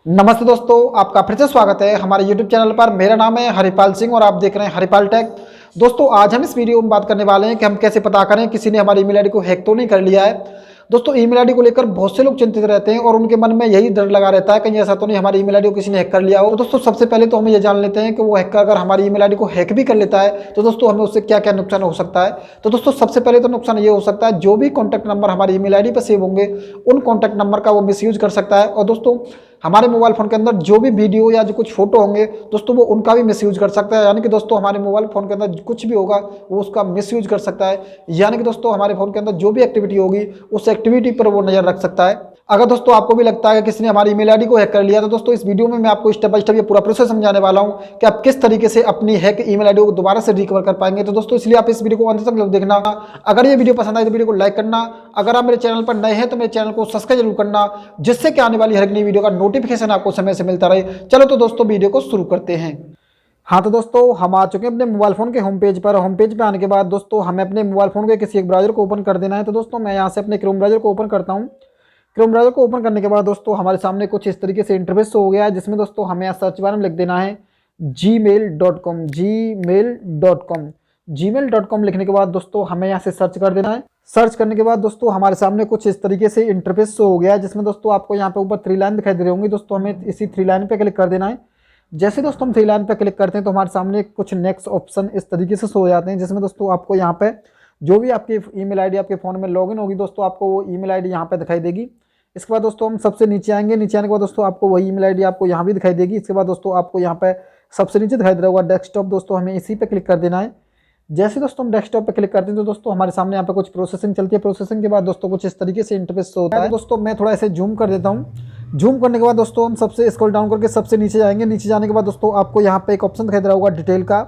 नमस्ते दोस्तों, आपका फिर से स्वागत है हमारे YouTube चैनल पर। मेरा नाम है हरिपाल सिंह और आप देख रहे हैं हरिपाल टेक। दोस्तों, आज हम इस वीडियो में बात करने वाले हैं कि हम कैसे पता करें किसी ने हमारी ईमेल आईडी को हैक तो नहीं कर लिया है। दोस्तों, ईमेल आईडी को लेकर बहुत से लोग चिंतित रहते हैं और उनके मन में यही डर लगा रहता है कहीं ऐसा तो नहीं हमारी ईमेल आईडी को किसी ने हैक कर लिया हो। तो दोस्तों, सबसे पहले तो हम ये जान लेते हैं कि वो हैकर अगर हमारी ईमेल आईडी को हैक भी कर लेता है तो दोस्तों हमें उससे क्या क्या नुकसान हो सकता है। तो दोस्तों, सबसे पहले तो नुकसान ये हो सकता है, जो भी कॉन्टैक्ट नंबर हमारी ईमेल आईडी पर सेव होंगे उन कॉन्टैक्ट नंबर का वो मिसयूज कर सकता है। और दोस्तों, हमारे मोबाइल फोन के अंदर जो भी वीडियो या जो कुछ फोटो होंगे दोस्तों वो उनका भी मिसयूज कर सकता है। यानी कि दोस्तों, हमारे मोबाइल फोन के अंदर कुछ भी होगा वो उसका मिसयूज कर सकता है। यानी कि दोस्तों, हमारे फोन के अंदर जो भी एक्टिविटी होगी उस एक्टिविटी पर वो नजर रख सकता है। अगर दोस्तों आपको भी लगता है कि किसी ने हमारी ईमेल आईडी को हैक कर लिया तो दोस्तों इस वीडियो में मैं आपको स्टेप बाय स्टेप ये पूरा प्रोसेस समझाने वाला हूं कि आप किस तरीके से अपनी हैक ईमेल आईडी को दोबारा से रिकवर कर पाएंगे। तो दोस्तों, इसलिए आप इस वीडियो को अंत तक देखना। अगर ये वीडियो पसंद आए तो वीडियो को लाइक करना। अगर आप मेरे चैनल पर नए हैं तो मेरे चैनल को सब्सक्राइब जरूर करना, जिससे कि आने वाली हर एक नई वीडियो का नोटिफिकेशन आपको समय से मिलता रहे। चलो तो दोस्तों, वीडियो को शुरू करते हैं। हाँ, तो दोस्तों हम आ चुके हैं अपने मोबाइल फोन के होम पेज पर। होम पेज पे आने के बाद दोस्तों हमें अपने मोबाइल फोन के किसी एक ब्राउजर को ओपन कर देना है। तो दोस्तों, मैं यहाँ से अपने क्रोम ब्राउजर को ओपन करता हूँ। क्रोम ब्राउजर को ओपन करने के बाद दोस्तों हमारे सामने कुछ इस तरीके से इंटरफेस हो गया है, जिसमें दोस्तों हमें यहाँ सर्च बार में लिख देना है gmail.com। gmail.com लिखने के बाद दोस्तों हमें यहाँ से सर्च कर देना है। सर्च करने के बाद दोस्तों हमारे सामने कुछ इस तरीके से इंटरफेस हो गया है, जिसमें दोस्तों आपको यहाँ पे ऊपर 3 लाइन दिखाई दे रही होंगी। दोस्तों हमें इसी 3 लाइन पे क्लिक कर देना है। जैसे दोस्तों हम 3 लाइन पे क्लिक करते हैं तो हमारे सामने कुछ नेक्स्ट ऑप्शन इस तरीके से हो जाते हैं, जिसमें दोस्तों आपको यहाँ पे जो भी आपकी ईमेल आईडी आपके फोन में लॉगिन होगी दोस्तों आपको वो ईमेल आईडी यहाँ पे दिखाई देगी। इसके बाद दोस्तों हम सबसे नीचे आएंगे। नीचे आने के बाद दोस्तों आपको वही ईमेल आईडी आपको यहाँ भी दिखाई देगी। इसके बाद दोस्तों आपको यहाँ पे सबसे नीचे दिखाई दे रहा होगा डेस्कटॉप। दोस्तों हमें इसी पे क्लिक कर देना है। जैसे दोस्तों हम डेस्कटॉप पे क्लिक करते हैं तो दोस्तों हमारे सामने यहाँ पे कुछ प्रोसेसिंग चलती है। प्रोसेसिंग के बाद दोस्तों कुछ इस तरीके से इंटरफेस होता है। दोस्तों मैं थोड़ा ऐसे जूम कर देता हूँ। जूम करने के बाद दोस्तों हम सबसे स्क्रॉल डाउन करके सबसे नीचे जाएंगे। नीचे जाने के बाद दोस्तों आपको यहाँ पे एक ऑप्शन दिखाई दे रहा होगा डिटेल का।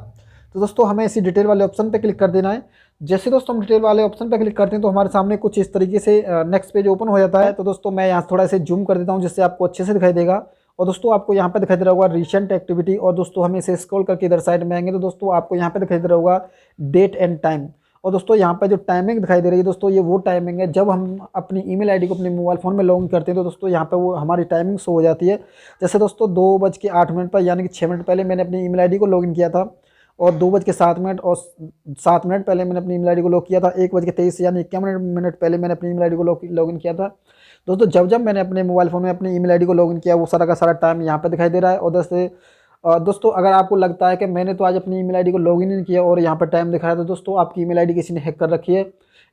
तो दोस्तों हमें इसी डिटेल वाले ऑप्शन पे क्लिक कर देना है। जैसे दोस्तों हम डिटेल वाले ऑप्शन पे क्लिक करते हैं तो हमारे सामने कुछ इस तरीके से नेक्स्ट पेज ओपन हो जाता है। तो दोस्तों मैं यहाँ थोड़ा से जूम कर देता हूँ जिससे आपको अच्छे से दिखाई देगा। और दोस्तों आपको यहाँ पे दिखाई दे रहा होगा रिसेंट एक्टिविटी। और दोस्तों हमें इसे स्क्रॉल करके इधर साइड में आएंगे तो दोस्तों आपको यहाँ पे दिखाई दे रहा होगा डेट एंड टाइम। और दोस्तों यहाँ पे जो टाइमिंग दिखाई दे रही है दोस्तों ये वो टाइमिंग है जब हम अपनी ईमेल आईडी को अपने मोबाइल फोन में लॉगिन करते हैं। तो दोस्तों यहाँ पे वो हमारी टाइमिंग शो हो जाती है। जैसे दोस्तों 2:08 पर यानी कि 6 मिनट पहले मैंने अपनी ईमेल आईडी को लॉगिन किया था। और 2:07 और 7 मिनट पहले मैंने अपनी ईमेल आईडी को लॉग किया था। 1:23 यानी 51 मिनट पहले मैंने अपनी ईमेल आईडी को लॉगिन किया था। दोस्तों जब मैंने अपने मोबाइल फ़ोन में अपनी ईमेल आईडी को लॉगिन किया वो सारा का सारा टाइम यहाँ पे दिखाई दे रहा है। और दोस्तों अगर आपको लगता है कि मैंने तो आज अपनी ईमेल आईडी को लॉगिन नहीं किया और यहाँ पर टाइम दिखा रहा है तो दोस्तों आपकी ईमेल आईडी किसी ने हैक कर रखी है।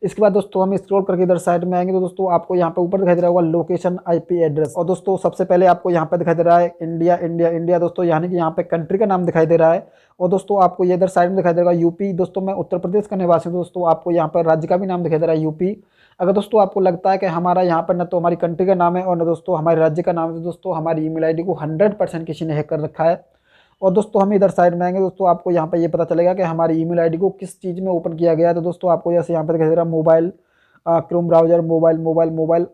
इसके बाद दोस्तों हम स्क्रॉल करके इधर साइड में आएंगे तो दोस्तों आपको यहाँ पे ऊपर दिखाई दे रहा होगा लोकेशन IP एड्रेस। और दोस्तों सबसे पहले आपको यहाँ पे दिखाई दे रहा है इंडिया इंडिया इंडिया दोस्तों, यानी कि यहाँ पे कंट्री का नाम दिखाई दे रहा है। और दोस्तों आपको ये इधर साइड में दिखाई देगा यूपी। दोस्तों मैं उत्तर प्रदेश का निवासी हूँ। दोस्तों आपको यहाँ पर राज्य का भी नाम दिखाई दे रहा है यूपी। अगर दोस्तों आपको लगता है कि हमारा यहाँ पर न तो हमारी कंट्री का नाम है और न दोस्तों हमारे राज्य का नाम है तो दोस्तों हमारी ईमेल आईडी को 100% किसी ने हैक कर रखा है। और दोस्तों हम इधर साइड में आएंगे दोस्तों आपको यहाँ पे ये पता चलेगा कि हमारी ईमेल आईडी को किस चीज़ में ओपन किया गया है। तो दोस्तों आपको जैसे यहाँ पर दिखाई दे रहा है मोबाइल, क्रोम ब्राउजर, मोबाइल।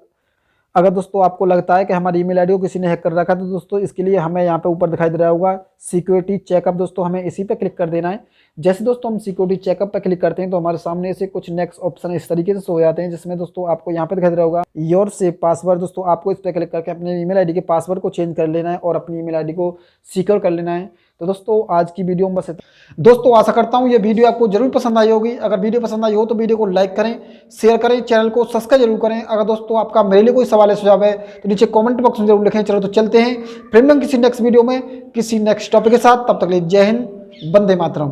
अगर दोस्तों आपको लगता है कि हमारी ईमेल आईडी को किसी ने हैक कर रखा है तो दोस्तों इसके लिए हमें यहाँ पे ऊपर दिखाई दे रहा होगा सिक्योरिटी चेकअप। दोस्तों हमें इसी पे क्लिक कर देना है। जैसे दोस्तों हम सिक्योरिटी चेकअप पे क्लिक करते हैं तो हमारे सामने से कुछ नेक्स्ट ऑप्शन इस तरीके से हो जाते हैं, जिसमें दोस्तों आपको यहाँ पे दिखाई दे रहा होगा योर सेव पासवर्ड। दोस्तों आपको इस पर क्लिक करके अपने ईमेल आईडी के पासवर्ड को चेंज कर लेना है और अपनी ईमेल आईडी को सिक्योर कर लेना है। तो दोस्तों आज की वीडियो में बस इतना। दोस्तों आशा करता हूँ ये वीडियो आपको जरूर पसंद आई होगी। अगर वीडियो पसंद आई हो तो वीडियो को लाइक करें, शेयर करें, चैनल को सब्सक्राइब जरूर करें। अगर दोस्तों आपका मेरे लिए कोई सवाल है, सुझाव है तो नीचे कमेंट बॉक्स में जरूर लिखें। चलो तो चलते हैं फिर किसी नेक्स्ट वीडियो में किसी नेक्स्ट टॉपिक के साथ। तब तक के लिए जय हिंद, वंदे मातरम।